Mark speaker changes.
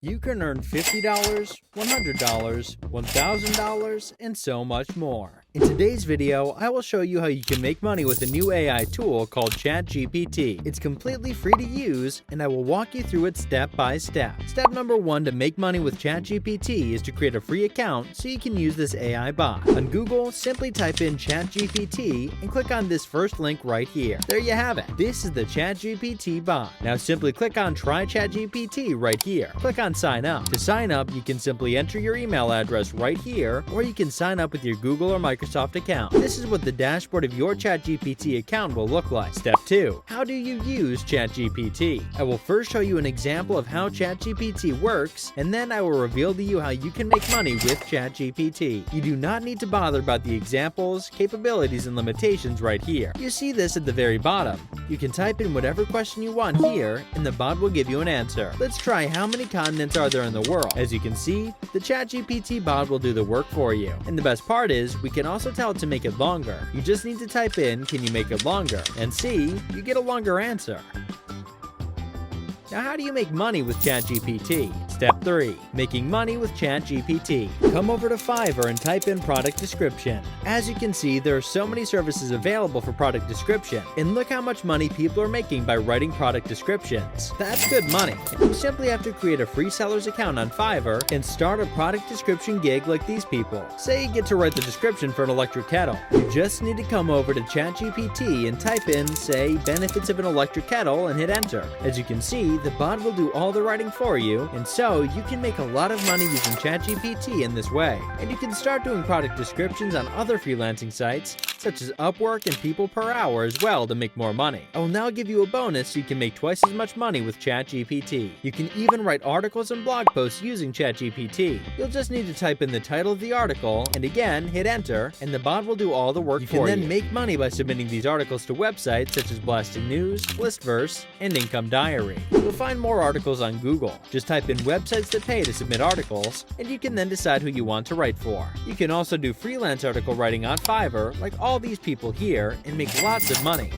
Speaker 1: You can earn $50, $100, $1,000, and so much more. In today's video, I will show you how you can make money with a new AI tool called ChatGPT. It's completely free to use, and I will walk you through it step by step. Step number 1 to make money with ChatGPT is to create a free account so you can use this AI bot. On Google, simply type in ChatGPT and click on this first link right here. There you have it. This is the ChatGPT bot. Now simply click on Try ChatGPT right here. Click on Sign Up. To sign up, you can simply enter your email address right here, or you can sign up with your Google or Microsoft account. This is what the dashboard of your ChatGPT account will look like. Step 2. How do you use ChatGPT? I will first show you an example of how ChatGPT works, and then I will reveal to you how you can make money with ChatGPT. You do not need to bother about the examples, capabilities, and limitations right here. You see this at the very bottom. You can type in whatever question you want here, and the bot will give you an answer. Let's try how many continents are there in the world. As you can see, the ChatGPT bot will do the work for you. And the best part is, we can also tell it to make it longer. You just need to type in, "Can you make it longer?" and see, you get a longer answer. Now, how do you make money with ChatGPT? Step 3. Making money with ChatGPT. Come over to Fiverr and type in product description. As you can see, there are so many services available for product description, and look how much money people are making by writing product descriptions. That's good money. You simply have to create a free seller's account on Fiverr and start a product description gig like these people. Say you get to write the description for an electric kettle. You just need to come over to ChatGPT and type in, say, benefits of an electric kettle and hit enter. As you can see, the bot will do all the writing for you, and so you can make a lot of money using ChatGPT in this way. And you can start doing product descriptions on other freelancing sites, such as Upwork and People Per Hour as well, to make more money. I will now give you a bonus so you can make twice as much money with ChatGPT. You can even write articles and blog posts using ChatGPT. You'll just need to type in the title of the article, and again, hit enter, and the bot will do all the work for you. You can then make money by submitting these articles to websites such as Blasting News, Listverse, and Income Diary. You'll find more articles on Google. Just type in websites that pay to submit articles, and you can then decide who you want to write for. You can also do freelance article writing on Fiverr, like all these people here, and make lots of money.